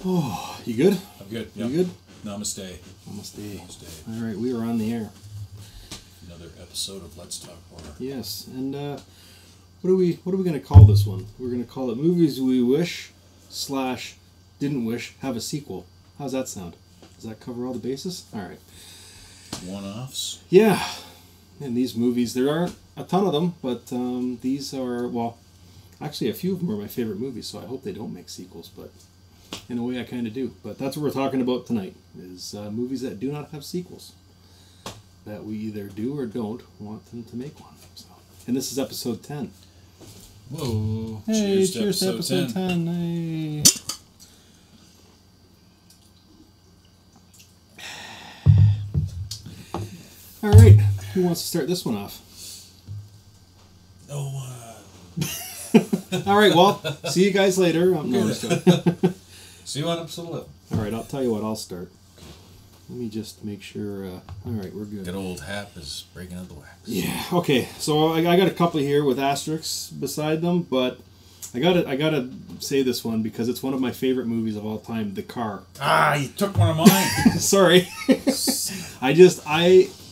Oh, you good? I'm good. Yep. You good? Namaste. Namaste. Namaste. All right, we are on the air. Another episode of Let's Talk Horror. Yes, and what are we going to call this one? We're going to call it Movies We Wish / Didn't Wish Have a Sequel. How's that sound? Does that cover all the bases? All right. One-offs. Yeah, and these movies, there aren't a ton of them, but these are, well, actually a few of them are my favorite movies, so I hope they don't make sequels, but in a way I kind of do. But that's what we're talking about tonight, is movies that do not have sequels, that we either do or don't want them to make one. So, and this is episode 10. Whoa. Hey, cheers to episode 10. Hey. All right, who wants to start this one off? No one. All right, well, see you guys later. See you on episode 11. All right, I'll tell you what, I'll start. Let me just make sure. All right, we're good. Good old Hap is breaking out the wax. Yeah, okay, so I got a couple here with asterisks beside them, but I gotta say this one because it's one of my favorite movies of all time, The Car. Ah, you took one of mine. Sorry.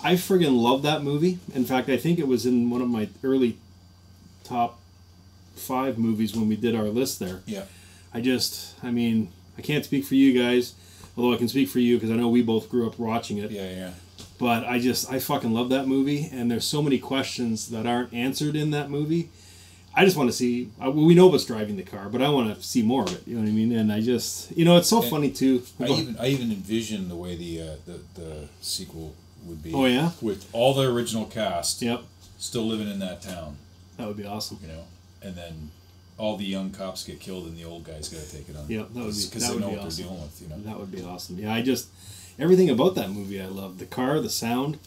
I friggin' love that movie. In fact, I think it was in one of my early top 5 movies when we did our list there. Yeah. I can't speak for you guys, although I can speak for you because I know we both grew up watching it. Yeah. But I fucking love that movie, and there's so many questions that aren't answered in that movie. I just want to see, we know what's driving the car, but I want to see more of it, you know what I mean? And it's so funny too. I even envision the way the sequel would be. Oh yeah? With all the original cast. Yep. Still living in that town. That would be awesome. You know, and then all the young cops get killed and the old guys got to take it on. Yep, that would be because they know what awesome. they're dealing with. You know, that would be awesome. Yeah, everything about that movie I loved. The car, the sound.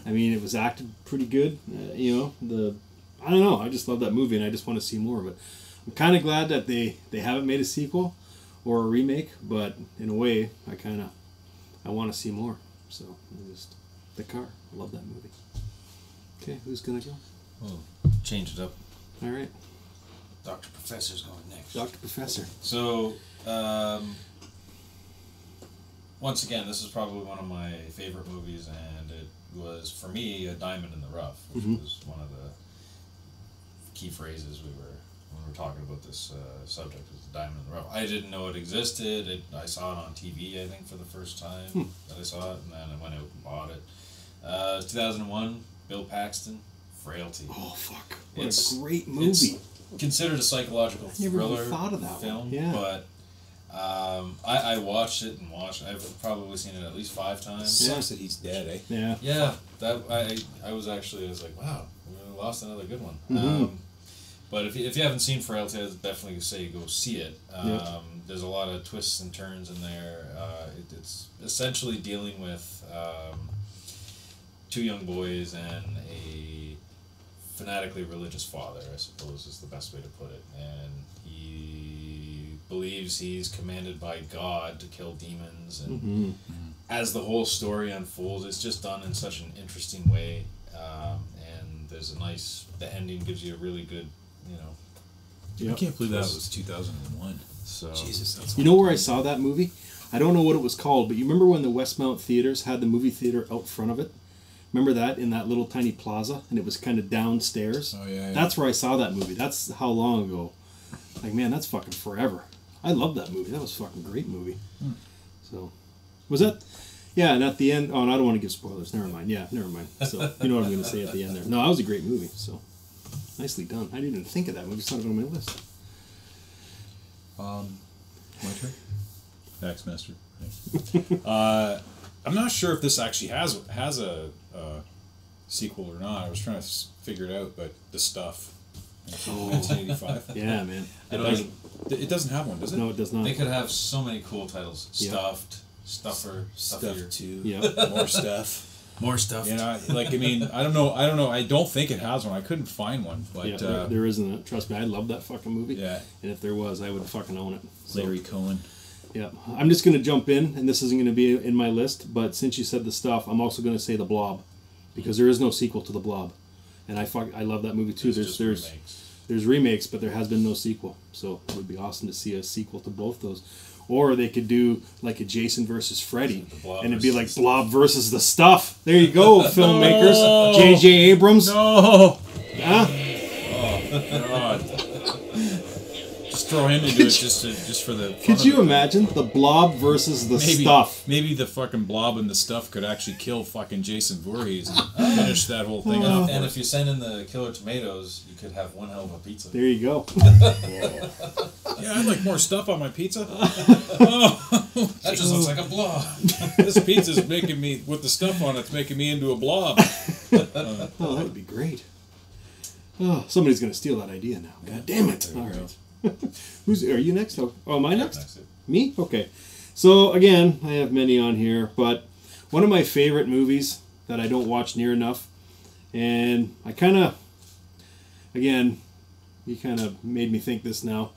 I mean, it was acted pretty good. I don't know. I just love that movie, and I just want to see more of it. I'm kind of glad that they haven't made a sequel or a remake, but in a way, I want to see more. So, The Car. I love that movie. Okay, who's gonna go? We'll change it up. All right. Dr. Professor's going next. Dr. Professor. So, once again, this is probably one of my favorite movies, and it was, for me, a diamond in the rough, which was one of the key phrases when we were talking about this subject, was the diamond in the rough. I didn't know it existed. I saw it on TV, I think, for the first time that I saw it, and then I went out and bought it. 2001, Bill Paxton, Frailty. Oh, fuck. What a great movie. It's considered a psychological thriller never even thought of that film, one. Yeah. But I watched it. I've probably seen it at least 5 times. Sucks that he's dead, eh? Yeah. Yeah, I was like, wow, we lost another good one. Mm-hmm. But if you haven't seen Frailty, I'd definitely say go see it. There's a lot of twists and turns in there. It's essentially dealing with 2 young boys and a fanatically religious father, I suppose is the best way to put it. And he believes he's commanded by God to kill demons. And as the whole story unfolds, it's just done in such an interesting way. And there's the ending gives you a really good, I can't believe that was 2001. So Jesus, that's You know where I saw that movie? I don't know what it was called, but you remember when the Westmount Theaters had the movie theater out front of it? Remember that, in that little tiny plaza? And it was kind of downstairs? Oh, yeah. That's where I saw that movie. That's how long ago. Like, man, that's fucking forever. I love that movie. That was a fucking great movie. So, was that... Yeah, and at the end... Oh, and I don't want to give spoilers. Never mind. Yeah, never mind. So, you know what I'm going to say at the end there. No, that was a great movie, so... Nicely done. I didn't even think of that movie. It's not even on my list. My turn? Next, Master. I'm not sure if this actually has a sequel or not. I was trying to figure it out, but The Stuff. 1985. Yeah, man. It doesn't have one, does it? No, it does not. they could have so many cool titles. Yeah. Stuffed, Stuffer, Stuffier. Stuff too. Yeah. More stuff. More stuff. You know, I don't know. I don't think it has one. I couldn't find one, but Yeah, there isn't it. Trust me, I love that fucking movie. Yeah. And if there was, I would fucking own it. So, Larry Cohen. Yeah. I'm just going to jump in, and this isn't going to be in my list, but since you said The Stuff, I'm also going to say The Blob, because there is no sequel to The Blob. And I love that movie too. There's remakes, but there has been no sequel. So it would be awesome to see a sequel to both those. Or they could do like a Jason versus Freddy, Blob and it'd be versus like Blob versus the Stuff. There you go, filmmakers. J.J. Abrams. No. Huh? Oh God. Just throw him into it just for the. Could you imagine the Blob versus the Stuff? Maybe the fucking Blob and the Stuff could actually kill fucking Jason Voorhees and finish that whole thing off. And if you send in the killer tomatoes, you could have one hell of a pizza. There you go. Yeah, I'd like more stuff on my pizza. That just looks like a blob. This pizza's making me, with the stuff on it's making me into a blob. Oh, that would be great. Oh, somebody's going to steal that idea now. God damn it. All right. Are you next? Oh, am I next? Me? Okay. So, again, I have many on here, but one of my favorite movies that I don't watch near enough, and I kind of, again, you kind of made me think this now.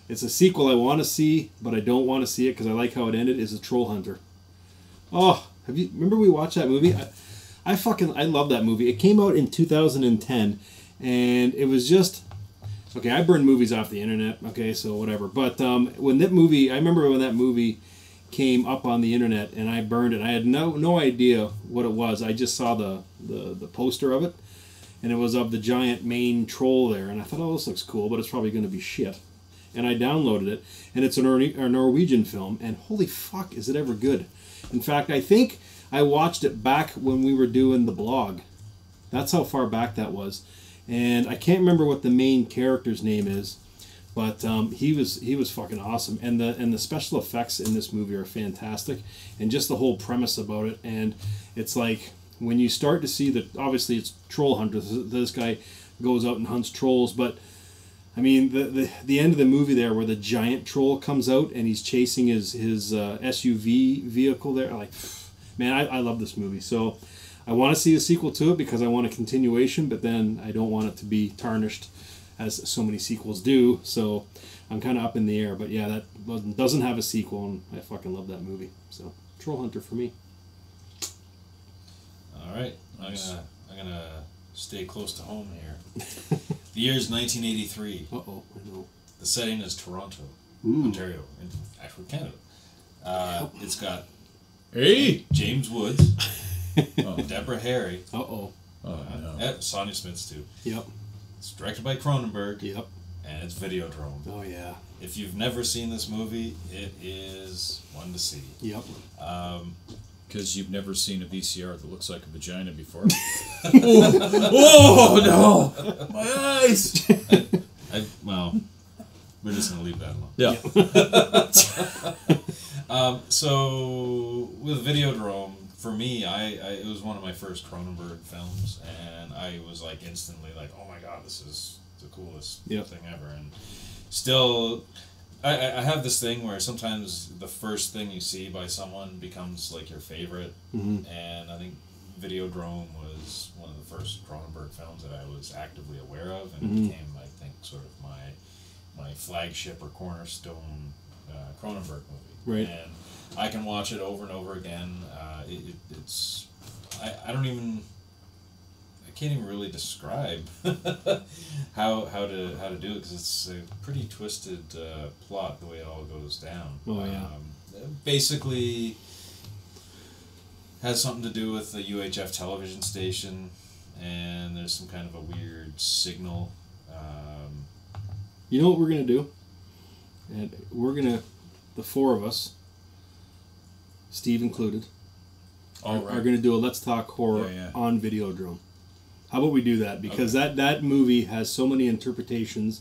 It's a sequel I want to see, but I don't want to see it because I like how it ended, is The Troll Hunter. Oh, remember we watched that movie? I love that movie. It came out in 2010, and it was just, okay, I burn movies off the internet, okay, so whatever. But when that movie, I remember when that movie came up on the internet, and I burned it. I had no idea what it was. I just saw the poster of it, and it was of the giant main troll there, and I thought, oh, this looks cool, but it's probably going to be shit. And I downloaded it, and it's a Norwegian film, and holy fuck, is it ever good. In fact, I think I watched it back when we were doing the blog. That's how far back that was. And I can't remember what the main character's name is, but he was fucking awesome. And the special effects in this movie are fantastic, and just the whole premise about it. And it's like, when you start to see that, obviously it's troll hunter. This guy goes out and hunts trolls, but I mean, the end of the movie there, where the giant troll comes out and he's chasing his SUV vehicle there, like, man, I love this movie. So I want to see a sequel to it because I want a continuation, but then I don't want it to be tarnished as so many sequels do. So I'm kind of up in the air. But yeah, that doesn't have a sequel, and I fucking love that movie. So Troll Hunter for me. All right, I'm gonna stay close to home here. The year is 1983. Uh-oh, I know. The setting is Toronto, Ontario, in actual Canada. It's got James Woods, Deborah Harry, Sonia Smith's too. Yep. It's directed by Cronenberg. Yep. And it's Videodrome. Oh yeah. If you've never seen this movie, it is one to see. Yep. Because you've never seen a VCR that looks like a vagina before. Oh no! My eyes! Well, we're just going to leave that alone. Yeah. So, with Videodrome, for me, it was one of my first Cronenberg films, and I was like instantly like, oh my god, this is the coolest thing ever. And still, I have this thing where sometimes the first thing you see by someone becomes like your favorite, and I think Videodrome was one of the first Cronenberg films that I was actively aware of, and it became, I think, sort of my flagship or cornerstone Cronenberg movie. Right. And I can watch it over and over again. It's I can't even really describe how to do it, because it's a pretty twisted plot the way it all goes down. Oh yeah. Basically, has something to do with the UHF television station, and there's some kind of a weird signal. You know what we're gonna do? And the four of us, Steve included, are going to do a Let's Talk Horror on Videodrome. How about we do that? Because that movie has so many interpretations,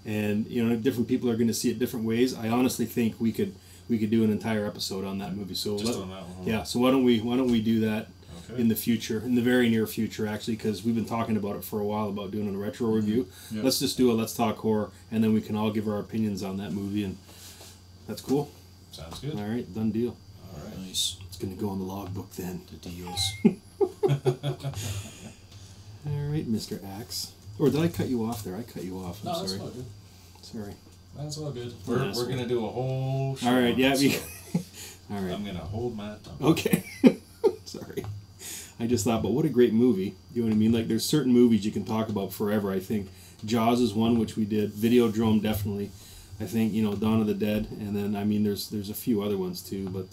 and different people are going to see it different ways. I honestly think we could do an entire episode on that movie. So just on that one. Yeah. So why don't we do that in the future, in the very near future, actually, because we've been talking about it for a while about doing a retro review. Yep. Let's just do a Let's Talk Horror, and then we can all give our opinions on that movie, and that's cool. Sounds good. All right, done deal. All right. Nice. It's going to go in the logbook then. The deals. All right, Mr. Axe. Or did I cut you off there? I cut you off. I'm sorry. That's all good. Sorry. That's all good. We're going to do a whole show. All right, yeah. So all right. I'm going to hold my tongue. Okay. Sorry. I just thought, but what a great movie. You know what I mean? Like, there's certain movies you can talk about forever, I think. Jaws is one, which we did. Videodrome, definitely. I think, you know, Dawn of the Dead, and then I mean there's a few other ones too, but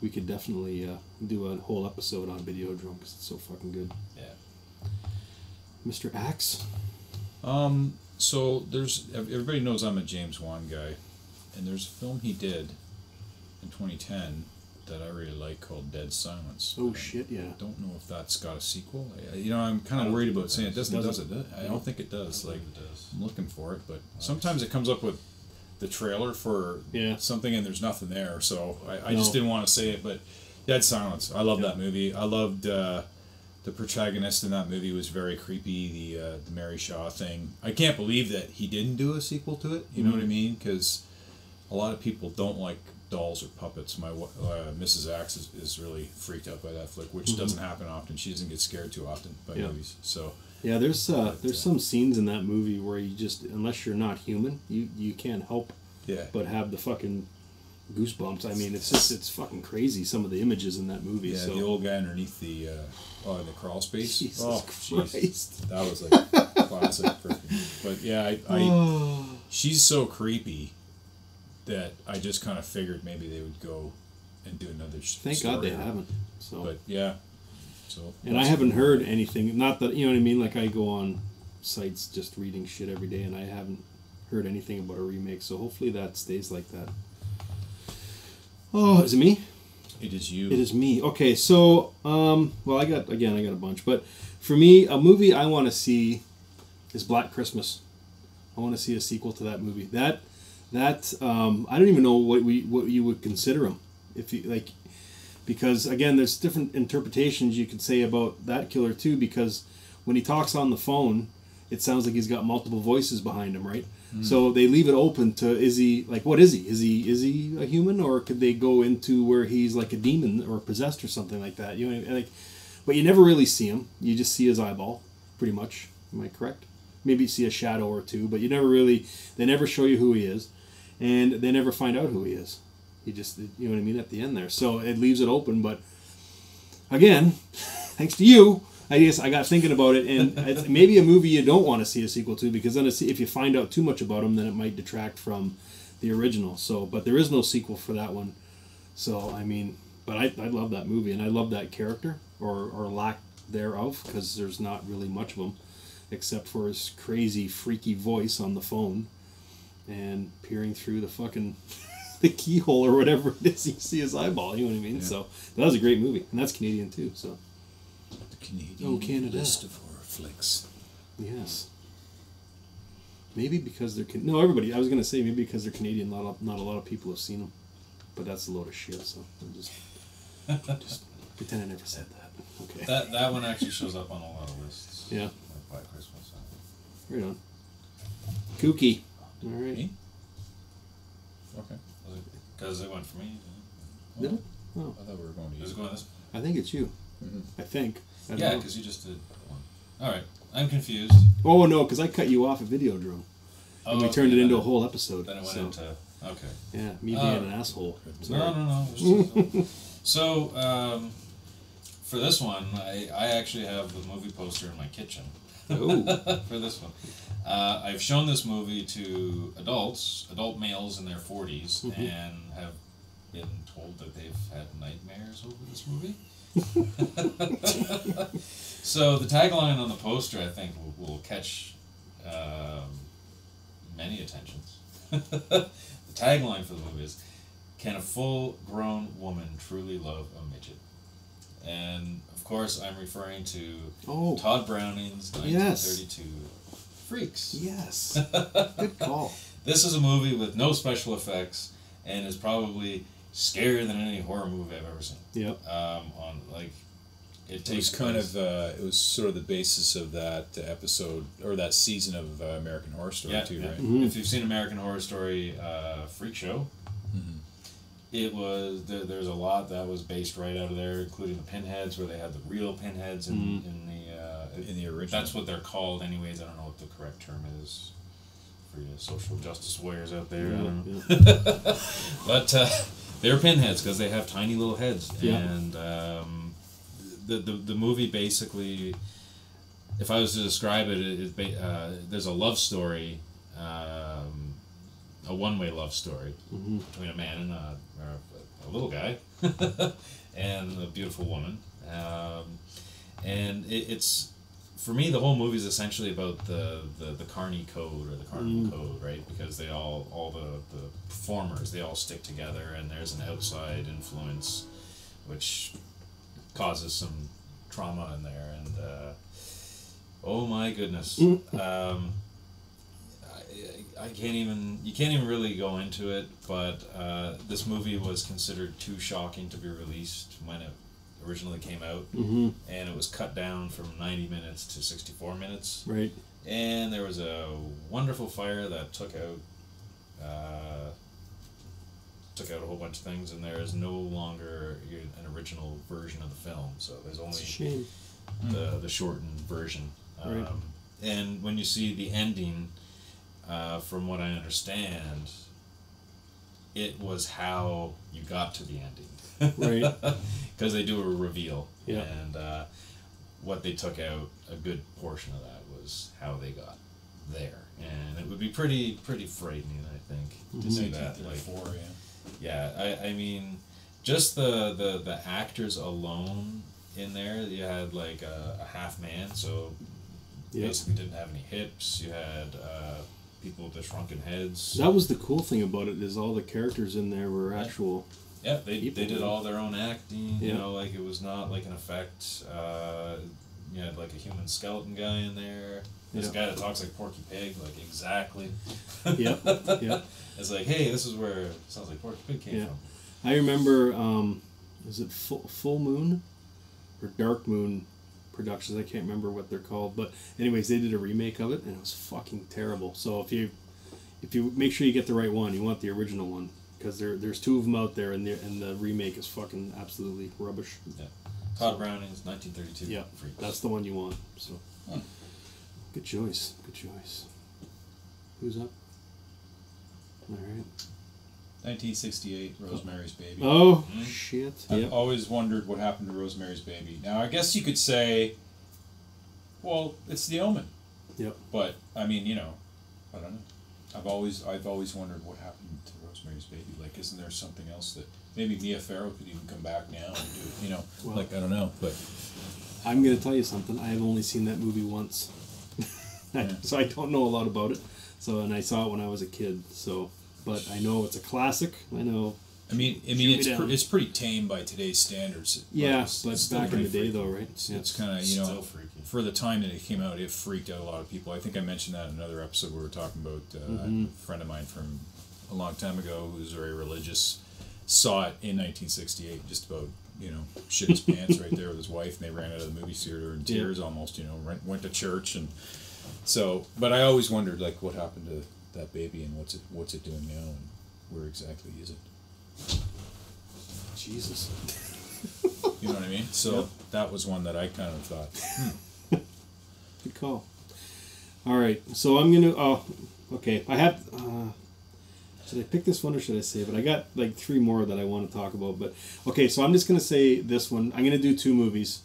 we could definitely do a whole episode on Videodrome because it's so fucking good. Yeah. Mr. Axe. So everybody knows I'm a James Wan guy, and there's a film he did in 2010 that I really like called Dead Silence. Oh shit, yeah. I don't know if that's got a sequel. I'm kind of worried about saying it doesn't. Does it? I don't think it does. Like, I'm looking for it, but sometimes it comes up with the trailer for something and there's nothing there. So I just didn't want to say it, but Dead Silence. I love that movie. I loved the protagonist in that movie was very creepy. The Mary Shaw thing. I can't believe that he didn't do a sequel to it. You know what I mean? Because a lot of people don't like dolls or puppets. My Mrs. Axe is really freaked out by that flick, which doesn't happen often. She doesn't get scared too often by movies. So yeah, there's some scenes in that movie where you just, unless you're not human, you can't help but have the fucking goosebumps. I mean, it's fucking crazy, some of the images in that movie. Yeah, the old guy underneath the crawl space. Jesus Christ. That was like classic. But yeah, she's so creepy that I just kind of figured maybe they would go and do another Thank story. God they haven't. So. But yeah. So. And I haven't heard anything. Not that, you know what I mean? Like, I go on sites just reading shit every day, and I haven't heard anything about a remake. So hopefully that stays like that. Oh, is it me? It is you. It is me. Okay, so well, I got a bunch, but for me, a movie I want to see is Black Christmas. I want to see a sequel to that movie. That I don't even know what you would consider him, if you like, because again, there's different interpretations you could say about that killer too. Because when he talks on the phone, it sounds like he's got multiple voices behind him, right? So they leave it open to, is he like, what is he? Is he a human, or could they go into where he's like a demon or possessed or something like that? You know, like, but you never really see him. You just see his eyeball, pretty much. Am I correct? Maybe you see a shadow or two, but they never show you who he is, and they never find out who he is. He just, you know what I mean, at the end there. So it leaves it open, but again, thanks to you, I got thinking about it, and it's maybe a movie you don't want to see a sequel to, because then if you find out too much about him, then it might detract from the original. So, but there is no sequel for that one. So, I mean, but I love that movie, and I love that character, or lack thereof, because there's not really much of him, except for his crazy, freaky voice on the phone, and peering through the fucking the keyhole or whatever it is, you see his eyeball. You know what I mean? Yeah. So that was a great movie, and that's Canadian too. So. Canadian Canada. List of horror flicks. Yes. Maybe because they're everybody. I was gonna say maybe because they're Canadian. Not a lot of people have seen them, but that's a load of shit. So I'm just pretend I never said that. Okay. That one actually shows up on a lot of lists. Yeah. Like Black Christmas. Right on. Kooky. All right. Me? Okay. Because it went for me. Did it? Oh. I thought we were going to Is use it going this? I think it's you. Mm-hmm. I think. Yeah, because you just did one. All right, I'm confused. Oh no, because I cut you off at Videodrome, and we turned it into a whole episode. Then it went into okay. Yeah, me being an asshole. No. So for this one, I actually have the movie poster in my kitchen. Oh. For this one, I've shown this movie to adult males in their 40s, and have been told that they've had nightmares over this movie. So the tagline on the poster, I think, will catch many attentions. The tagline for the movie is, "Can a full-grown woman truly love a midget?" And of course, I'm referring to Todd Browning's 1932 Freaks. Yes, good call. This is a movie with no special effects, and is probably scarier than any horror movie I've ever seen. Yep. It was kind of it was sort of the basis of that episode or that season of American Horror Story too, right? Mm-hmm. If you've seen American Horror Story, Freak Show, it was there's a lot that was based right out of there, including the pinheads, where they had the real pinheads in the original. That's what they're called, anyways. I don't know what the correct term is for you social justice warriors out there. I don't know. But they're pinheads because they have tiny little heads, and the movie basically, if I was to describe it, there's a love story a one-way love story between a man and a little guy and a beautiful woman. And it's, for me, the whole movie is essentially about the Carney Code or the Carnival Code, right? Because they all the performers, they all stick together, and there's an outside influence which causes some trauma in there, and oh my goodness. I can't even, you can't even really go into it, but this movie was considered too shocking to be released when it originally came out, and it was cut down from 90 minutes to 64 minutes. Right. And there was a wonderful fire that took out a whole bunch of things, and there is no longer an original version of the film, so there's only the shortened version. Right. And when you see the ending, from what I understand, it was how you got to the ending. Right. Because they do a reveal. Yeah. And what they took out, a good portion of that was how they got there. And it would be pretty frightening, I think, to see that. Like, I mean, just the actors alone in there, you had like a half man, so basically didn't have any hips. You had people with the shrunken heads. That was the cool thing about it, is all the characters in there were actual. Yeah, they did all their own acting. You know, like it was not like an effect. You had like a human skeleton guy in there. There's a guy that talks like Porky Pig, like exactly. Yeah. It's like, hey, this is where it sounds like Porky Pig came from. I remember, is it Full Moon or Dark Moon Productions? I can't remember what they're called, but anyways, they did a remake of it, and it was fucking terrible. So if you make sure you get the right one, you want the original one, because there's two of them out there, and the remake is fucking absolutely rubbish. Yeah. Todd Browning's 1932. Yeah, that's the one you want. So, good choice. Good choice. Who's up? All right. 1968, Rosemary's Baby. Oh, shit. I've always wondered what happened to Rosemary's Baby. Now, I guess you could say, well, it's The Omen. Yep. But, I mean, you know, I don't know. I've always wondered what happened to Rosemary's Baby. Like, isn't there something else that maybe Mia Farrow could even come back now and do, you know, well, like, I don't know. But I'm going to tell you something. I have only seen that movie once. So I don't know a lot about it. So, and I saw it when I was a kid. So, but I know it's a classic. I know. I mean, it's pretty tame by today's standards. Yeah, but back in the day, though, right? It's kind of, you know, for the time that it came out, it freaked out a lot of people. I think I mentioned that in another episode where we were talking about a friend of mine from a long time ago who was very religious, saw it in 1968, just about, you know, shit his pants right there with his wife, and they ran out of the movie theater in tears almost, you know, went to church. And so, but I always wondered, like, what happened to that baby, and what's it doing now, and where exactly is it? Jesus. You know what I mean? So that was one that I kind of thought, Good call. All right, so I'm gonna. Oh, okay. I have. Should I pick this one or should I save it? I got like 3 more that I want to talk about, but okay. So I'm just gonna say this one. I'm gonna do 2 movies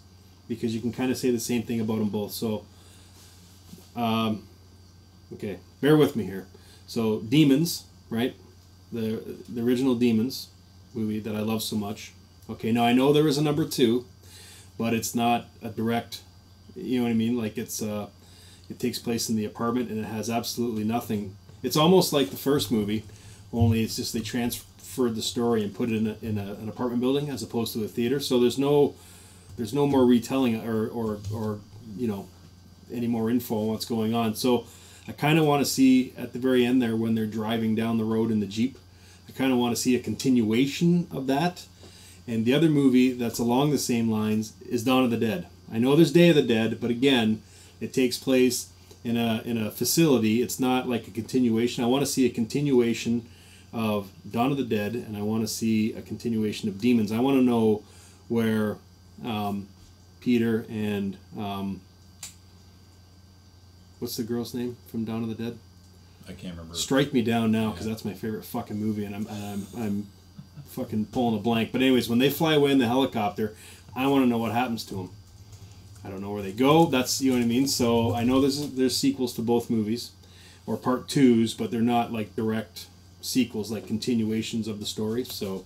because you can kind of say the same thing about them both. So, okay, bear with me here. So Demons, right? The original Demons movie that I love so much. Okay, now I know there is a number 2, but it's not a direct, you know what I mean? Like it takes place in the apartment, and it has absolutely nothing. It's almost like the first movie, only it's just they transferred the story and put it in an apartment building as opposed to a theater. So there's no more retelling or you know, any more info on what's going on. So I kind of want to see at the very end there when they're driving down the road in the Jeep, I kind of want to see a continuation of that. And the other movie that's along the same lines is Dawn of the Dead. I know there's Day of the Dead, but again, it takes place in a facility. It's not like a continuation. I want to see a continuation of Dawn of the Dead, and I want to see a continuation of Demons. I want to know where Peter and what's the girl's name from Dawn of the Dead? I can't remember. Strike me down now, because that's my favorite fucking movie, and I'm fucking pulling a blank. But anyways, when they fly away in the helicopter, I want to know what happens to them. I don't know where they go. That's, you know what I mean. So I know there's sequels to both movies, or part 2s, but they're not like direct sequels, like continuations of the story. So,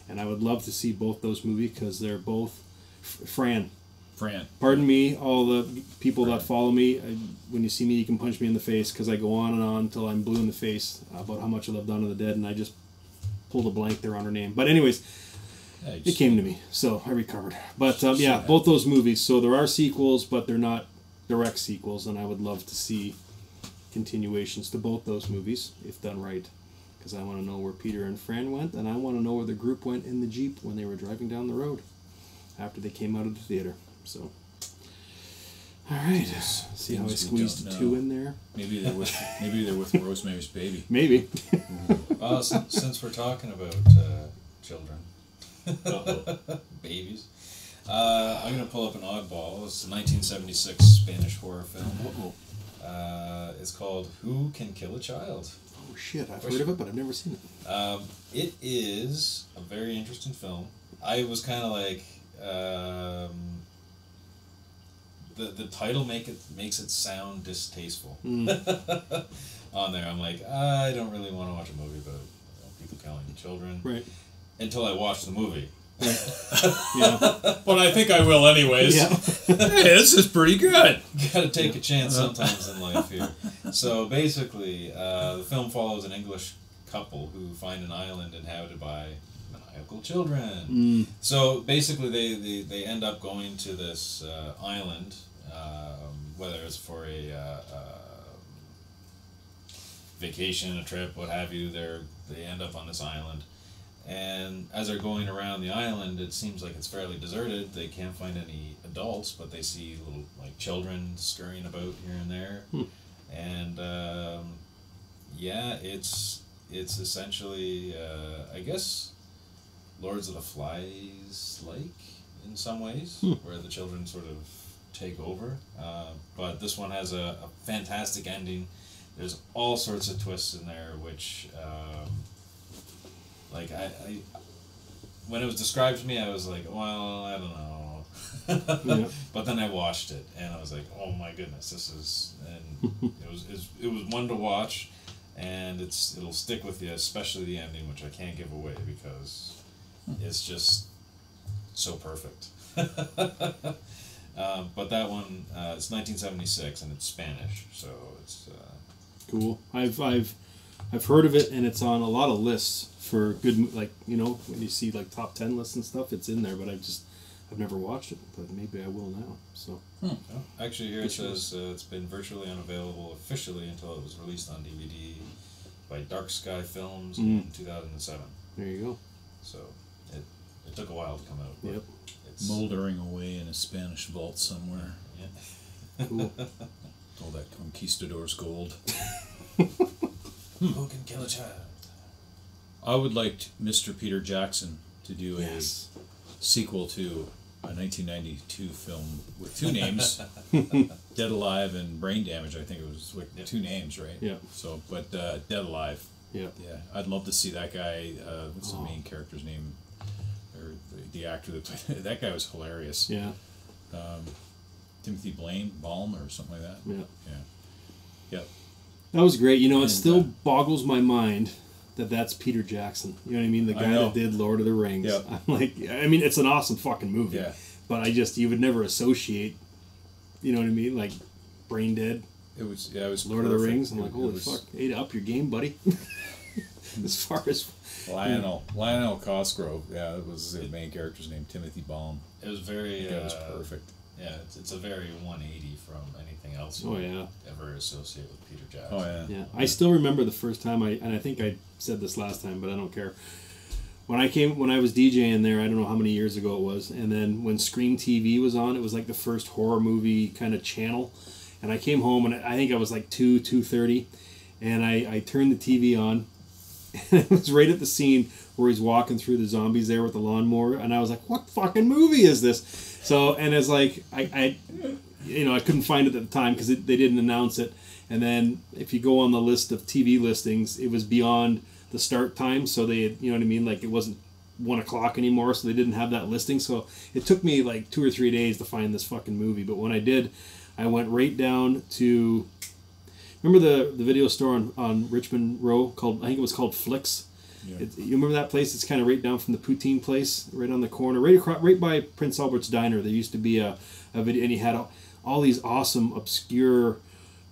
and I would love to see both those movies because they're both Fran. Pardon me, all the people that follow me. When you see me, you can punch me in the face because I go on and on until I'm blue in the face about how much I love Dawn of the Dead, and I just pulled a blank there on her name. But anyways, it came to me, so I recovered. But yeah, both those movies. So there are sequels, but they're not direct sequels, and I would love to see continuations to both those movies if done right, because I want to know where Peter and Fran went, and I want to know where the group went in the Jeep when they were driving down the road after they came out of the theater. So, all right, see how I squeezed 2 in there. Maybe they're with Rosemary's Baby. Maybe. Since we're talking about children, babies, I'm gonna pull up an oddball. It's a 1976 Spanish horror film. It's called Who Can Kill a Child? Oh shit, I've heard of it, but I've never seen it. It is a very interesting film. I was kind of like, the title makes it sound distasteful. On there, I'm like, I don't really want to watch a movie about people killing children. Right. Until I watch the movie. Yeah. But I think I will anyways. Yeah. Hey, this is pretty good. Gotta take a chance sometimes in life here. So basically, the film follows an English couple who find an island inhabited by maniacal children. So basically, they end up going to this island, whether it's for a vacation, a trip, what have you. They end up on this island. And as they're going around the island, it seems like it's fairly deserted. They can't find any adults, but they see little like children scurrying about here and there. And yeah, it's essentially I guess Lords of the Flies like in some ways, where the children sort of take over. But this one has a fantastic ending. There's all sorts of twists in there, which. Like I, when it was described to me, I was like, well, I don't know. Yeah. But then I watched it, and I was like, oh my goodness, this is, and it was one to watch, and it'll stick with you, especially the ending, which I can't give away because it's just so perfect. But that one, it's 1976, and it's Spanish, so it's cool. I've heard of it, and it's on a lot of lists for good, like, you know, when you see like top 10 lists and stuff, it's in there, but I've never watched it, but maybe I will now. So oh, actually here it says it's been virtually unavailable officially until it was released on DVD by Dark Sky Films in 2007. There you go. So it took a while to come out. Yep. It's moldering away in a Spanish vault somewhere. Yeah. Cool. All that conquistador's gold. Who can kill a child? I would like Mr. Peter Jackson to do a sequel to a 1992 film with 2 names, Dead Alive and Brain Damage. I think it was like 2 names, right? Yeah. So, but Dead Alive. Yeah. Yeah. I'd love to see that guy. What's the main character's name? Or the actor that played that guy was hilarious. Yeah. Timothy Balm or something like that. Yeah. Yeah. Yep. That was great. You know, it still boggles my mind that that's Peter Jackson. You know what I mean? The guy that did Lord of the Rings. Yep. I'm like, I mean, it's an awesome fucking movie. Yeah. But you would never associate, you know what I mean? Like, Brain Dead. It was Lord of the Rings. I'm like, holy fuck, ate up your game, buddy. As far as Lionel Cosgrove, yeah, it was the main character's name, Timothy Balm. It was very. That was perfect. Yeah, it's a very 180 from anything else you ever associate with Peter Jackson. Oh yeah. Yeah, I still remember the first time and I think I said this last time, but I don't care. When I was DJing there, I don't know how many years ago it was, and then when Scream TV was on, it was like the first horror movie kind of channel, and I came home and I think I was like 2:30, and I turned the TV on, and it was right at the scene where he's walking through the zombies there with the lawnmower, and I was like, what fucking movie is this? So, and it's like, I couldn't find it at the time because they didn't announce it. And then if you go on the list of TV listings, it was beyond the start time. So they, you know what I mean? Like it wasn't 1 o'clock anymore. So they didn't have that listing. So it took me like 2 or 3 days to find this fucking movie. But when I did, I went right down to Remember the video store on Richmond Row called, I think it was called Flicks. Yeah. You remember that place? It's kind of right down from the poutine place, right on the corner, right by Prince Albert's Diner. There used to be a video, and he had all these awesome obscure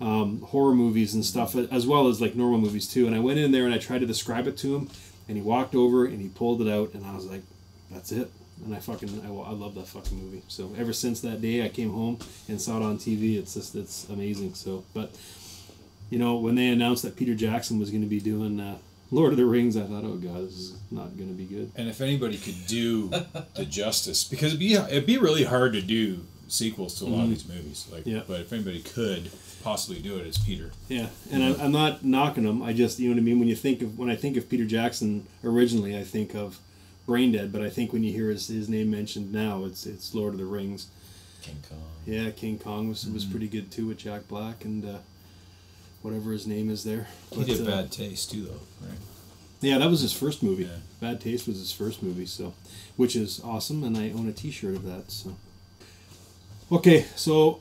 horror movies and stuff, as well as like normal movies too. And I went in there and I tried to describe it to him, and he walked over and he pulled it out, and I was like, that's it. And I love that fucking movie. So ever since that day I came home and saw it on TV, it's amazing. So, but you know, when they announced that Peter Jackson was going to be doing Lord of the Rings, I thought, oh god, this is not going to be good. And if anybody could do the justice, because it'd be really hard to do sequels to a lot of these movies. Like, yeah. But if anybody could possibly do it, it's Peter. Yeah, and I'm not knocking him. I just, you know what I mean. When I think of Peter Jackson originally, I think of Brain Dead, but I think when you hear his name mentioned now, it's Lord of the Rings. King Kong. Yeah, King Kong was pretty good too with Jack Black and whatever his name is there. He did Bad Taste too, though, right? Yeah, that was his first movie. Yeah. Bad Taste was his first movie, so which is awesome, and I own a T-shirt of that. So, okay, so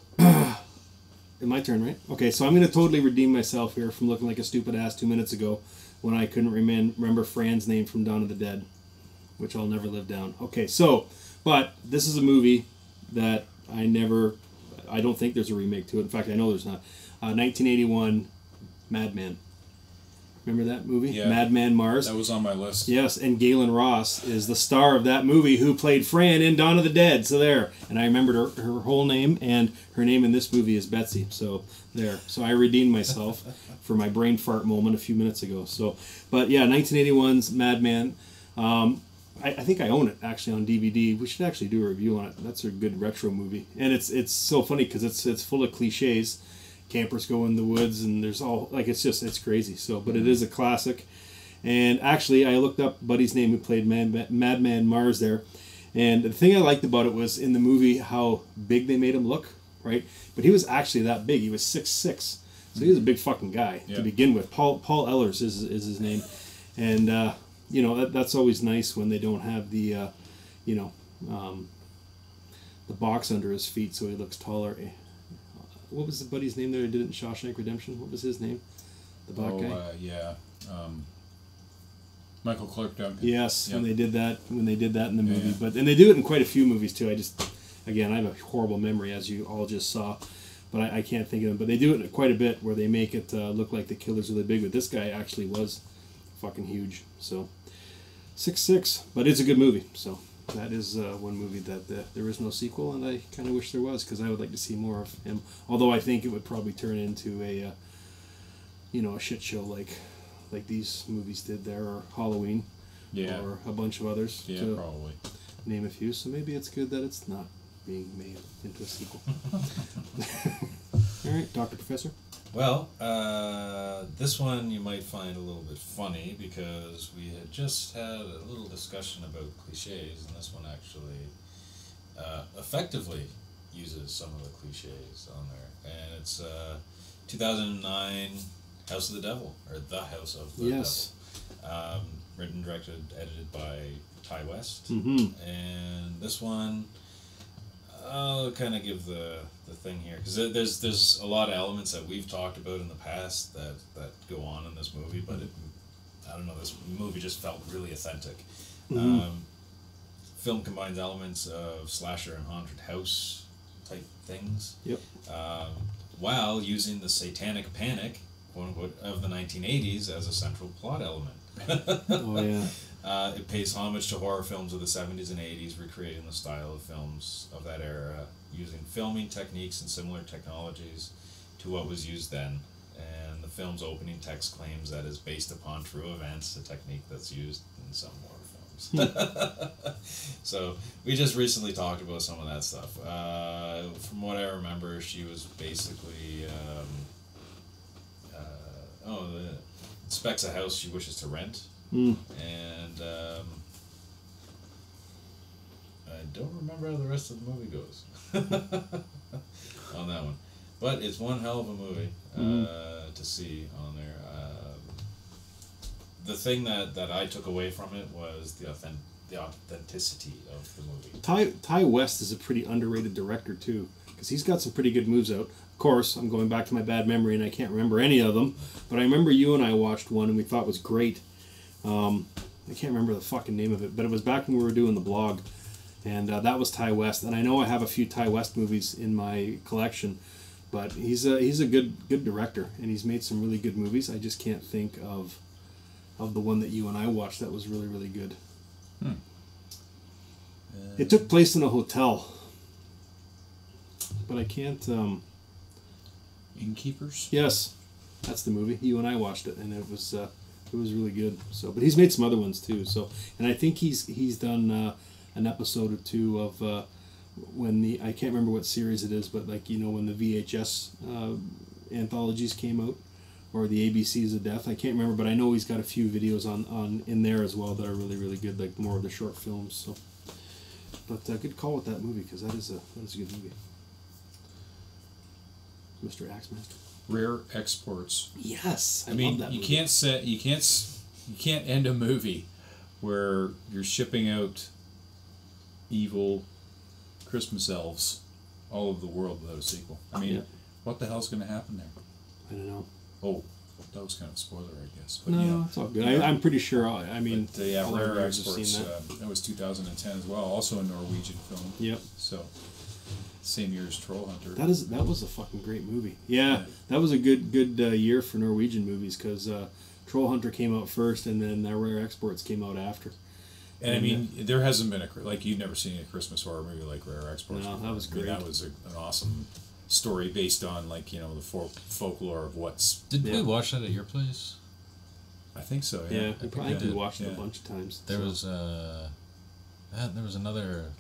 my turn, right? Okay, so I'm going to totally redeem myself here from looking like a stupid ass 2 minutes ago when I couldn't remember Fran's name from Dawn of the Dead, which I'll never live down. Okay, so, but this is a movie that I don't think there's a remake to it. In fact, I know there's not. 1981, Madman. Remember that movie? Yeah. Madman Mars? That was on my list. Yes, and Galen Ross is the star of that movie who played Fran in Dawn of the Dead. So there. And I remembered her whole name, and her name in this movie is Betsy. So there. So I redeemed myself for my brain fart moment a few minutes ago. So, but yeah, 1981's Madman. I think I own it actually on DVD. We should actually do a review on it. That's a good retro movie. And it's so funny because it's full of cliches. Campers go in the woods, and there's all like it's crazy. So, but it is a classic. And actually, I looked up Buddy's name who played Madman Mars there, and the thing I liked about it was in the movie how big they made him look, right? But he was actually that big. He was 6'6", so he was a big fucking guy to begin with. Paul Ehlers is his name, and you know that's always nice when they don't have the the box under his feet, so he looks taller. What was the buddy's name there who did it in Shawshank Redemption? What was his name? The black guy? Yeah. Michael Clark Duncan. Yes, yep. when they did that in the movie. Yeah. And they do it in quite a few movies too. I have a horrible memory, as you all just saw, but I can't think of them. But they do it quite a bit where they make it look like the killer's really big, but this guy actually was fucking huge. So 6'6", but it's a good movie. So that is one movie that there is no sequel, and I kind of wish there was, because I would like to see more of him. Although I think it would probably turn into a shit show like these movies did there, or Halloween, or a bunch of others. Yeah, to probably name a few. So maybe it's good that it's not being made into a sequel. All right, Dr. Professor. Well, this one you might find a little bit funny because we had just had a little discussion about cliches, and this one actually effectively uses some of the cliches on there. And it's 2009 House of the Devil, or The House of the Devil. Written, directed, edited by Ty West. Mm-hmm. And this one, I'll kind of give the thing here, because there's a lot of elements that we've talked about in the past that go on in this movie, but I don't know, this movie just felt really authentic. Mm-hmm. Film combines elements of slasher and haunted house type things, while using the satanic panic, quote unquote, of the 1980s as a central plot element. Oh yeah. It pays homage to horror films of the 70s and 80s, recreating the style of films of that era, using filming techniques and similar technologies to what was used then. And the film's opening text claims that is based upon true events, a technique that's used in some horror films. So we just recently talked about some of that stuff. From what I remember, she was basically specs a house she wishes to rent. And I don't remember how the rest of the movie goes on that one, but it's one hell of a movie to see on there. The thing that I took away from it was the authenticity of the movie. Ty West is a pretty underrated director too, because he's got some pretty good moves out. Of course, I'm going back to my bad memory and I can't remember any of them, but I remember you and I watched one and we thought it was great. I can't remember the fucking name of it, but it was back when we were doing the blog, and that was Ty West. And I know I have a few Ty West movies in my collection, but he's a good director, and he's made some really good movies. I just can't think of the one that you and I watched that was really, really good. It took place in a hotel, but I can't... Innkeepers? Yes, that's the movie. You and I watched it, and it was really good. So, but he's made some other ones too. So, and I think he's done an episode or two of when I can't remember what series it is, but like when the VHS anthologies came out, or the ABCs of Death. I can't remember, but I know he's got a few videos on in there as well that are really, really good, like more of the short films. So, but good call with that movie, because that is a good movie. Mr. Axemaster. Rare Exports. Yes, I mean, love that you movie. can't end a movie where you're shipping out evil Christmas elves all over the world without a sequel. I mean, what the hell's going to happen there? I don't know. Oh, that was kind of a spoiler, I guess. But no, it's all good. I'm pretty sure. I mean, but, Rare Exports. That was 2010 as well. Also a Norwegian film. Yep. So. Same year as Troll Hunter. That was a fucking great movie. Yeah, that was a good year for Norwegian movies, because Troll Hunter came out first, and then Rare Exports came out after. And I mean, there hasn't been you've never seen a Christmas horror movie like Rare Exports. No, that was great. That was an awesome story based on the folklore of what's. Did we watch that at your place? I think so. Yeah, yeah, we probably watched it a bunch of times. There was another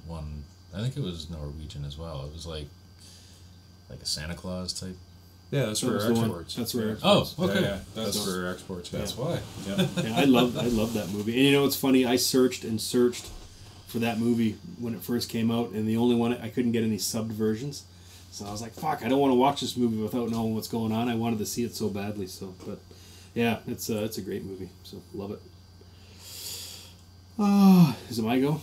one. I think it was Norwegian as well. It was like a Santa Claus type. Yeah, that's Rare Exports. That's Rare Exports. Oh, okay. Yeah, that's Rare Exports. That's why. Yeah. Yeah, I love that movie. And it's funny, I searched and searched for that movie when it first came out, and the only one I couldn't get any subbed versions. So I was like, fuck, I don't want to watch this movie without knowing what's going on. I wanted to see it so badly. So, but yeah, it's a great movie. So love it. Is it my go?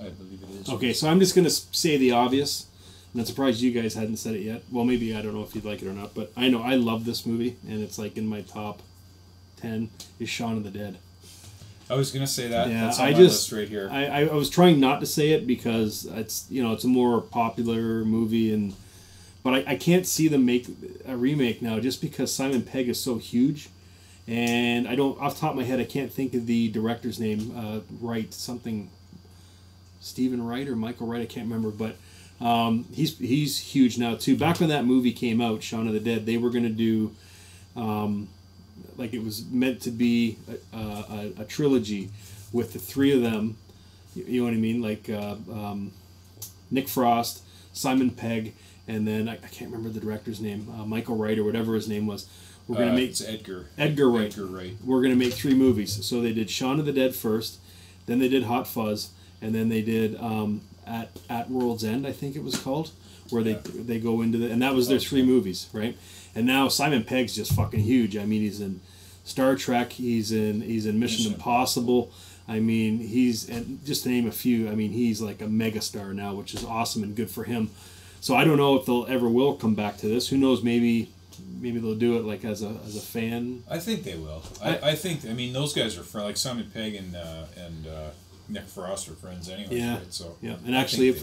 I believe it is. Okay, so I'm just going to say the obvious. And I'm surprised you guys hadn't said it yet. Well, maybe, I don't know if you'd like it or not, but I know I love this movie, and it's like in my top 10 is Shaun of the Dead. I was going to say that. Yeah, that's on my list right here. I was trying not to say it because it's it's a more popular movie, but I can't see them make a remake now just because Simon Pegg is so huge. And I don't, off the top of my head, I can't think of the director's name, Wright, something... Stephen Wright or Michael Wright, I can't remember, but he's huge now too. Back when that movie came out, Shaun of the Dead, they were going to do it was meant to be a trilogy with the three of them. You know what I mean? Like Nick Frost, Simon Pegg, and then I can't remember the director's name, Michael Wright or whatever his name was. We're going to make it's Edgar Wright. Edgar Wright. We're going to make 3 movies. So they did Shaun of the Dead first, then they did Hot Fuzz. And then they did at World's End, I think it was called, where they go into and that was their 3 movies, right? And now Simon Pegg's just fucking huge. I mean, he's in Star Trek, he's in Mission Impossible. I mean, and just to name a few. I mean, he's like a megastar now, which is awesome and good for him. So I don't know if they'll ever will come back to this. Who knows? Maybe they'll do it like as a fan. I think they will. I think. I mean, those guys are like Simon Pegg and Nick Frost are friends anyway. Yeah. Right? So yeah. And actually, if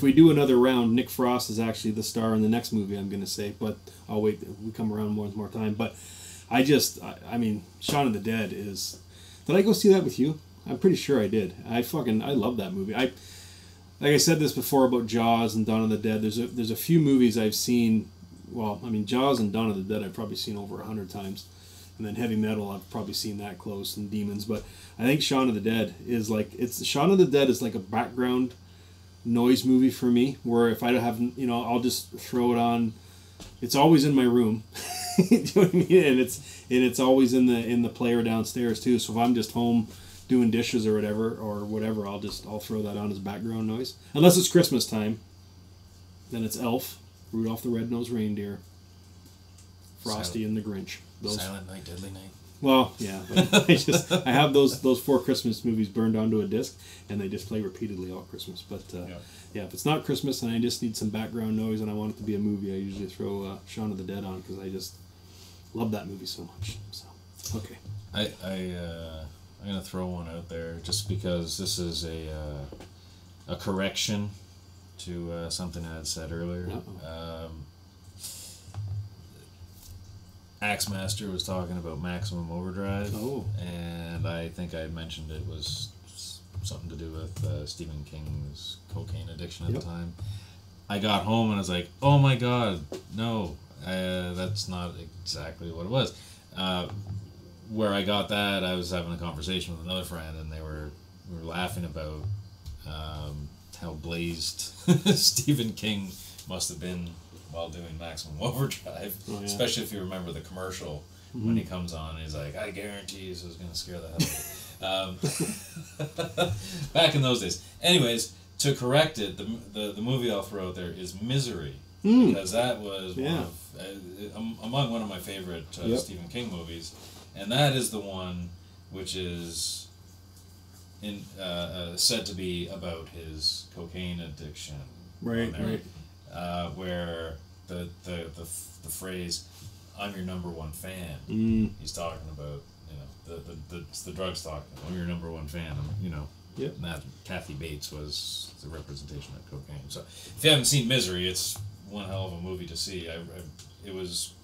we do another round, Nick Frost is actually the star in the next movie. I'm going to say, but I'll wait. We come around one more time. But I mean, Shaun of the Dead is. Did I go see that with you? I'm pretty sure I did. I love that movie. Like I said this before about Jaws and Dawn of the Dead. There's a few movies I've seen. Well, I mean, Jaws and Dawn of the Dead I've probably seen over 100 times. And then Heavy Metal, I've probably seen that close, and Demons. But I think Shaun of the Dead is Shaun of the Dead is like a background noise movie for me, where if I don't have, I'll just throw it on. It's always in my room. You know what I mean? And it's always in the player downstairs too. So if I'm just home doing dishes or whatever, I'll throw that on as background noise. Unless it's Christmas time, then it's Elf, Rudolph the Red-Nosed Reindeer, Frosty and the Grinch. Silent Night, Deadly Night. Well, yeah, but I have those 4 Christmas movies burned onto a disc, and they just play repeatedly all Christmas. But yeah, if it's not Christmas and I just need some background noise and I want it to be a movie, I usually throw Shaun of the Dead on because I just love that movie so much. So okay, I'm gonna throw one out there just because this is a correction to something I had said earlier. Axemaster was talking about Maximum Overdrive, and I think I mentioned it was something to do with Stephen King's cocaine addiction at the time. I got home and I was like, oh my god, no, that's not exactly what it was. Where I got that, I was having a conversation with another friend, and we were laughing about how blazed Stephen King must have been while doing Maximum Overdrive, especially if you remember the commercial when he comes on and he's like, I guarantee this is going to scare the hell out of you. Back in those days. Anyways, to correct it, the movie I'll throw out there is Misery, because that was among one of my favorite Stephen King movies, and that is the one which is said to be about his cocaine addiction. Right. Where the phrase "I'm your number one fan," he's talking about, the drugs talking. I'm your number one fan. And that Kathy Bates was the representation of cocaine. So if you haven't seen Misery, it's one hell of a movie to see. It was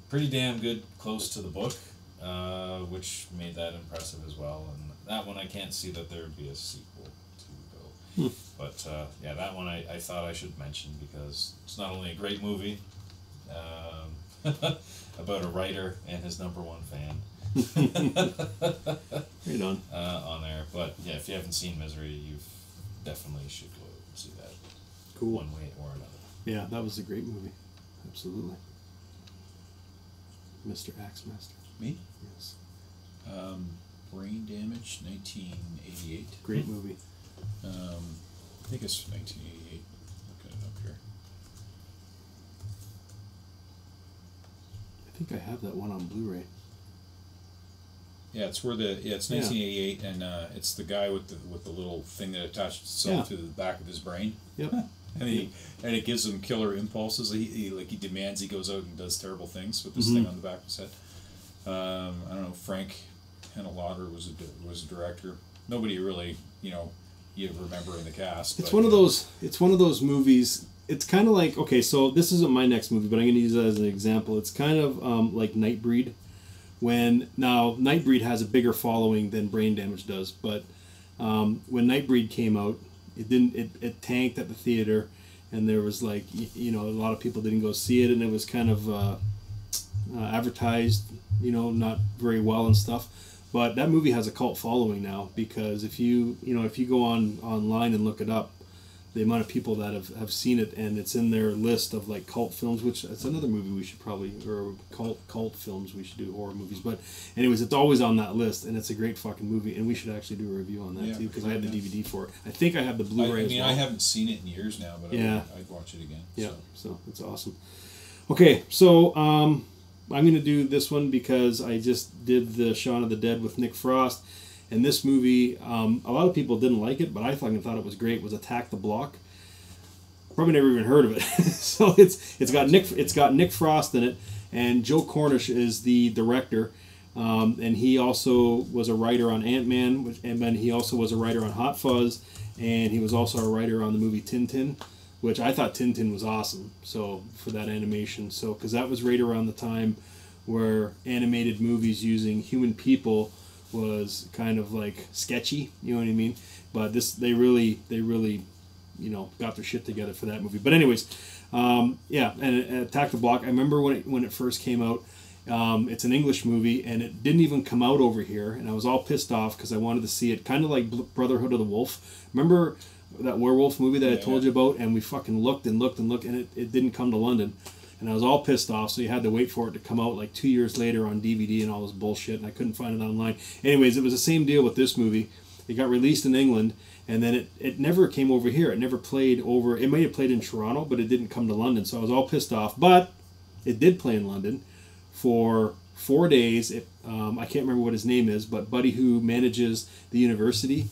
pretty damn good, close to the book, which made that impressive as well. And that one I can't see that there would be a sequel to, though. But that one I thought I should mention because it's not only a great movie about a writer and his number one fan right on there, but yeah, if you haven't seen Misery, you definitely should go and see that. Cool. One way or another. Yeah, that was a great movie. Absolutely. Mr. Axemaster. Me? Yes. Brain Damage, 1988. Great movie. I think it's 1988. Looking it up here. I think I have that one on Blu-ray. Yeah, it's 1988, and it's the guy with the little thing that attached itself to the back of his brain. Yep. And it gives him killer impulses. He demands he goes out and does terrible things with this thing on the back of his head. I don't know. Frank Henenlotter was a director. Nobody really, you remember in the cast. It's one of those movies. It's kind of like, okay, so this isn't my next movie, but I'm going to use that as an example. It's kind of like Nightbreed. Now Nightbreed has a bigger following than Brain Damage does, but when Nightbreed came out, it tanked at the theater, and there was like a lot of people didn't go see it, and it was kind of advertised not very well and stuff. But that movie has a cult following now, because if you go online and look it up, the amount of people that have seen it, and it's in their list of like cult films, which it's another movie we should probably, or cult films we should do, horror movies. But anyways, it's always on that list, and it's a great fucking movie, and we should actually do a review on that too, because I have the DVD for it. I think I have the Blu-ray as well. I haven't seen it in years now, but I'd watch it again. Yeah, so it's awesome. Okay, so I'm going to do this one because I just did the Shaun of the Dead with Nick Frost. And this movie, a lot of people didn't like it, but I fucking thought it was great. Was Attack the Block. Probably never even heard of it. So it's got Nick Frost in it, and Joe Cornish is the director, and he also was a writer on Ant-Man, and then he also was a writer on Hot Fuzz, and he was also a writer on the movie Tintin, which I thought Tintin was awesome. So for that animation, because that was right around the time where animated movies using human people was kind of like sketchy, you know what I mean? But they really got their shit together for that movie. But anyways, and Attack the Block, I remember when it first came out. It's an English movie, and it didn't even come out over here, and I was all pissed off because I wanted to see it, kind of like Brotherhood of the Wolf. Remember that werewolf movie that I told you about? And we fucking looked, and it didn't come to London. And I was all pissed off, so you had to wait for it to come out like 2 years later on DVD and all this bullshit, and I couldn't find it online. Anyways, it was the same deal with this movie. It got released in England, and then it never came over here. It never played over. It may have played in Toronto, but it didn't come to London, so I was all pissed off. But it did play in London for 4 days. I can't remember what his name is, but buddy who manages the university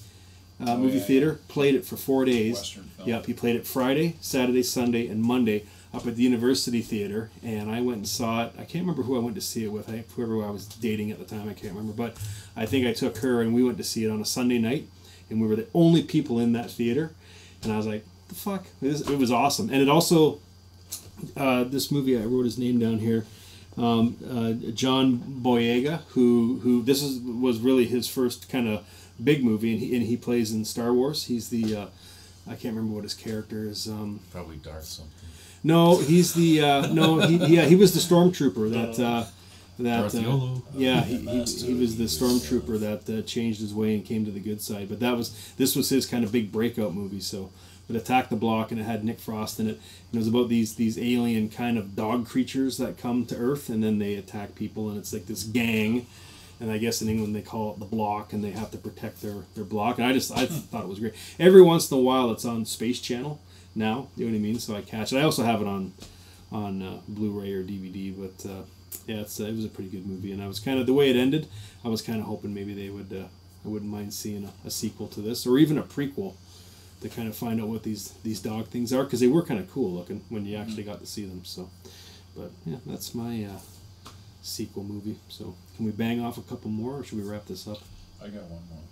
movie theater played it for 4 days. Western film. Yep, he played it Friday, Saturday, Sunday, and Monday up at the university theater, and I went and saw it. I can't remember who I went to see it with. Whoever I was dating at the time, I can't remember, but I think I took her, and we went to see it on a Sunday night, and we were the only people in that theater, and I was like, the fuck? It was awesome. And it also, this movie, I wrote his name down here, John Boyega, who this was really his first kind of big movie, and he plays in Star Wars. He's the I can't remember what his character is. Probably Darth something. No, he's the he was the stormtrooper that he was the stormtrooper that changed his way and came to the good side. But this was his kind of big breakout movie. So it attacked the block, and it had Nick Frost in it. And it was about these alien kind of dog creatures that come to Earth, and then they attack people, and it's like this gang. And I guess in England they call it the block, and they have to protect their block. And I thought it was great. Every once in a while it's on Space Channel now, you know what I mean? So I catch it. I also have it on Blu-ray or DVD, but yeah, it was a pretty good movie. And I was kind of, the way it ended, I was kind of hoping maybe they would, I wouldn't mind seeing a sequel to this, or even a prequel, to kind of find out what these dog things are, because they were kind of cool looking when you actually got to see them. So, but yeah, that's my sequel movie. So can we bang off a couple more, or should we wrap this up? I got one more.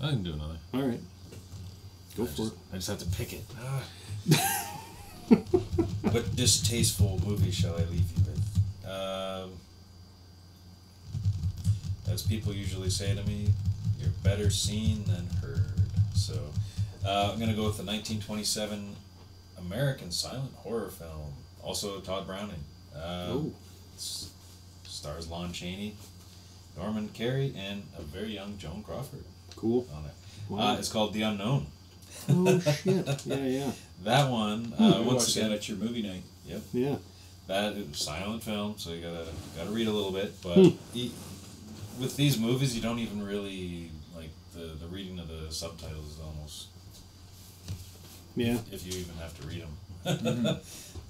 I can do another. All right, go for it. I just have to pick it. What distasteful movie shall I leave you with? As people usually say to me, you're better seen than heard. So I'm going to go with the 1927 American silent horror film, also Todd Browning. Stars Lon Chaney, Norman Carey, and a very young Joan Crawford. Cool. On it. Wow. It's called The Unknown. Oh shit! Yeah. That one. Once again, at your movie night. Yep. Yeah. That is silent film, so you gotta read a little bit. But with these movies, you don't even really like the reading of the subtitles is almost. Yeah. If you even have to read them,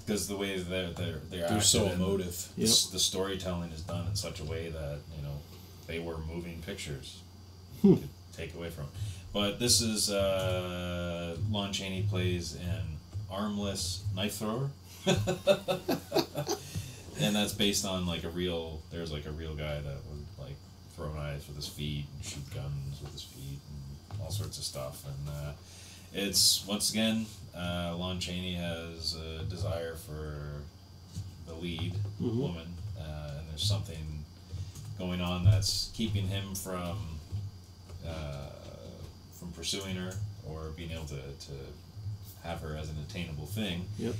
because the way they're so emotive. The storytelling is done in such a way that they were moving pictures. You could take away from. But this is Lon Chaney plays an armless knife thrower, and that's based on there's a real guy that would throw knives with his feet and shoot guns with his feet and all sorts of stuff. And it's once again Lon Chaney has a desire for the lead woman, and there's something going on that's keeping him from pursuing her or being able to have her as an attainable thing. Yep.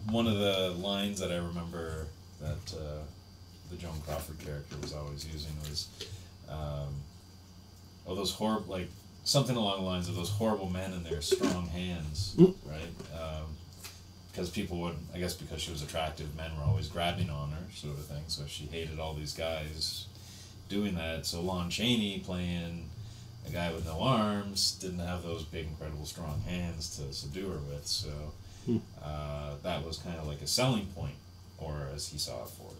One of the lines that I remember that the Joan Crawford character was always using was, those horrible, something along the lines of those horrible men and their strong hands, right? Because people would, I guess because she was attractive, men were always grabbing on her, sort of thing. So she hated all these guys doing that. So Lon Chaney playing a guy with no arms didn't have those big, incredible, strong hands to subdue her with. So that was kind of like a selling point, or as he saw it for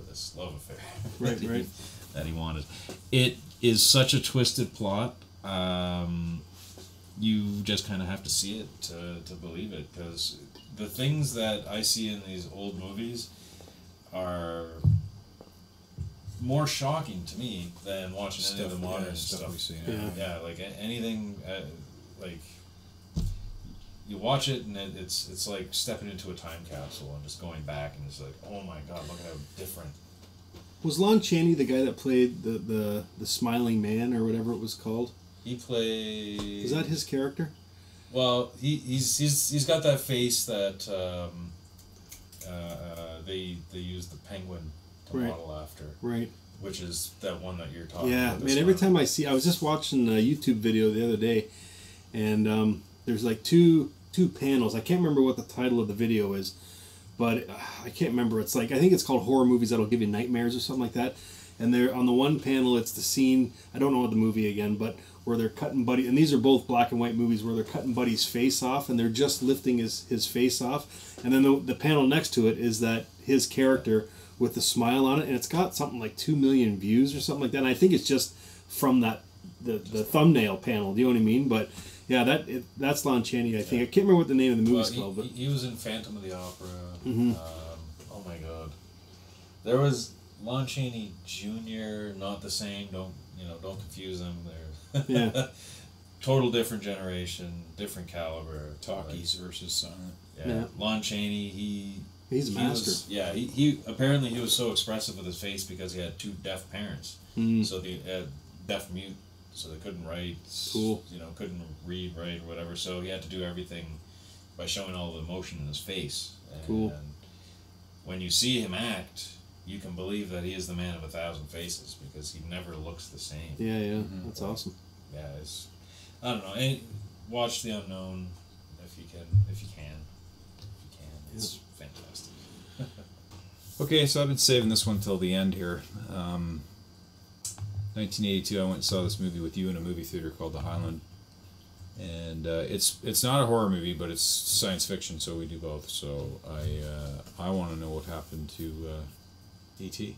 this love affair Right. that he wanted. It is such a twisted plot. You just kind of have to see it to believe it, because the things that I see in these old movies are more shocking to me than watching any of the modern stuff we see. Yeah, like anything, you watch it and it's like stepping into a time capsule and just going back and it's like, oh my god, look at how different. Was Lon Chaney the guy that played the Smiling Man or whatever it was called? He plays. Is that his character? Well, he's got that face that they use the penguin to model after. Right. Which is that one that you're talking about. Yeah, man, every time I see... I was just watching a YouTube video the other day, and there's two panels. I can't remember what the title of the video is, but I can't remember. It's I think it's called Horror Movies That'll Give You Nightmares or something like that. And they're on the one panel, it's the scene, I don't know the movie again, but where they're cutting Buddy, and these are both black and white movies, where they're cutting Buddy's face off, and they're just lifting his face off. And then the panel next to it is that his character with the smile on it, and it's got something like 2 million views or something like that. And I think it's just from that the thumbnail panel. Do you know what I mean? But yeah, that's Lon Chaney. I think I can't remember what the name of the movie's called. But he was in Phantom of the Opera. Mm-hmm. Oh my God, there was Lon Chaney Jr. Not the same. Don't confuse them. They're yeah. Total different generation, different caliber. Talkies versus silent. Yeah. Lon Chaney, he's a master. He apparently he was so expressive with his face because he had 2 deaf parents. So the deaf mute, so they couldn't write. Cool. Couldn't read, write, or whatever. So he had to do everything by showing all the emotion in his face. Cool. And when you see him act, you can believe that he is the man of 1,000 faces because he never looks the same. Yeah, mm-hmm. That's awesome. Yeah, I don't know. And watch The Unknown if you can. It's fantastic. Okay, so I've been saving this one till the end here. 1982, I went and saw this movie with you in a movie theater called The Highland. And it's not a horror movie, but it's science fiction, so we do both. So I want to know what happened to E.T.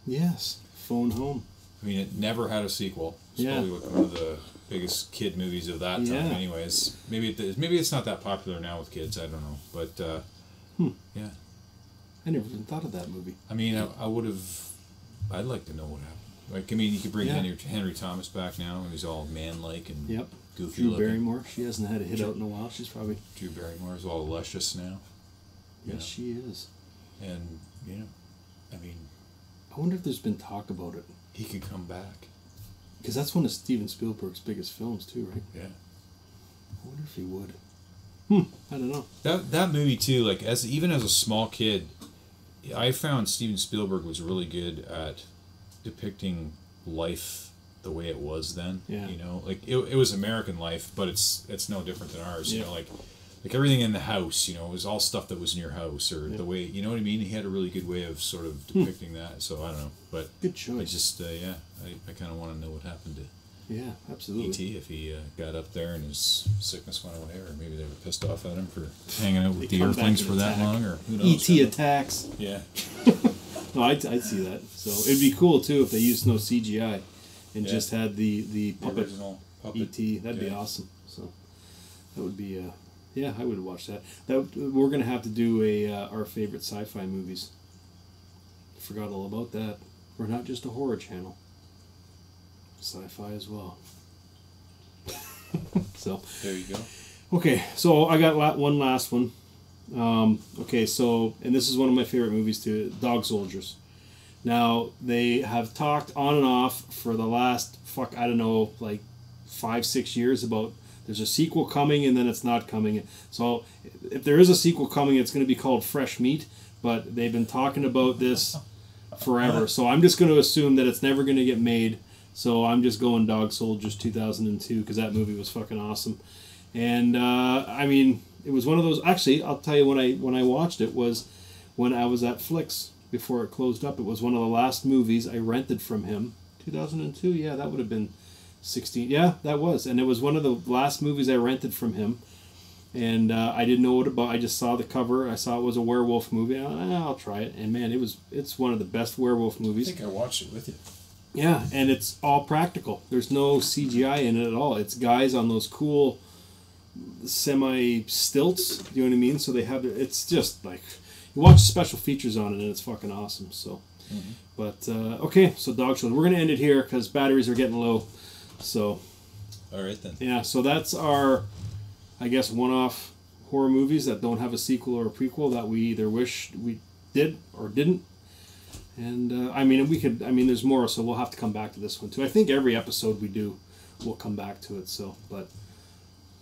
Yes, Phone Home. I mean, it never had a sequel. It's probably one of the biggest kid movies of that time. Anyways, maybe it's not that popular now with kids. I don't know, but yeah. I never even thought of that movie. I mean, I would have. I'd like to know what happened. Like, I mean, you could bring Henry Thomas back now. He's all man-like and goofy Drew looking. Barrymore. She hasn't had a hit out in a while. She's probably... Drew Barrymore is all luscious now. Yes, she is. And, I mean... I wonder if there's been talk about it. He could come back. Because that's one of Steven Spielberg's biggest films, too, right? Yeah. I wonder if he would. I don't know. That movie, too, like, even as a small kid, I found Steven Spielberg was really good at depicting life the way it was then. Yeah. Like it was American life, but it's no different than ours. Like everything in the house, it was all stuff that was in your house, or the way, you know what I mean? He had a really good way of sort of depicting that. So I don't know, but good choice. I just I kind of want to know what happened to absolutely. E.T. if he got up there and his sickness went away, or maybe they were pissed off at him for hanging out with the Earthlings for that long, or who knows? E.T. attacks. Yeah. No, I'd see that. So it'd be cool too if they used no CGI and just had the puppet original puppet E.T. That'd be awesome. So that would be I would watch that. We're gonna have to do our favorite sci-fi movies. Forgot all about that. We're not just a horror channel. Sci-fi as well. So there you go. Okay, so I got one last one. Okay, so, and this is one of my favorite movies too, Dog Soldiers. Now, they have talked on and off for the last, I don't know, like 5-6 years about there's a sequel coming and then it's not coming. So, if there is a sequel coming, it's going to be called Fresh Meat, but they've been talking about this forever. So, I'm just going to assume that it's never going to get made. So, I'm just going Dog Soldiers 2002 because that movie was fucking awesome. And, I mean... It was one of those. Actually, I'll tell you when I watched it was when I was at Flicks before it closed up. It was one of the last movies I rented from him. 2002. Yeah, that would have been 16. Yeah, that was. And it was one of the last movies I rented from him. And I didn't know what about. I just saw the cover. I saw it was a werewolf movie. I'll try it. And man, it's one of the best werewolf movies. I think I watched it with you. Yeah, and it's all practical. There's no CGI in it at all. It's guys on those cool semi-stilts, you know what I mean? So they have, it's just like, you watch special features on it and it's fucking awesome. So, but, okay, so Dog Soldiers. We're going to end it here because batteries are getting low. So, all right then. Yeah, so that's our, I guess, one-off horror movies that don't have a sequel or a prequel that we either wish we did or didn't. And, there's more, so we'll have to come back to this one too. I think every episode we do, we'll come back to it, so, but...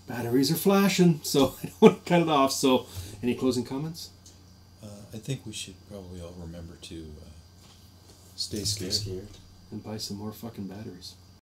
Batteries are flashing, so I don't want to cut it off. So, any closing comments? I think we should probably all remember to stay scared. And buy some more fucking batteries.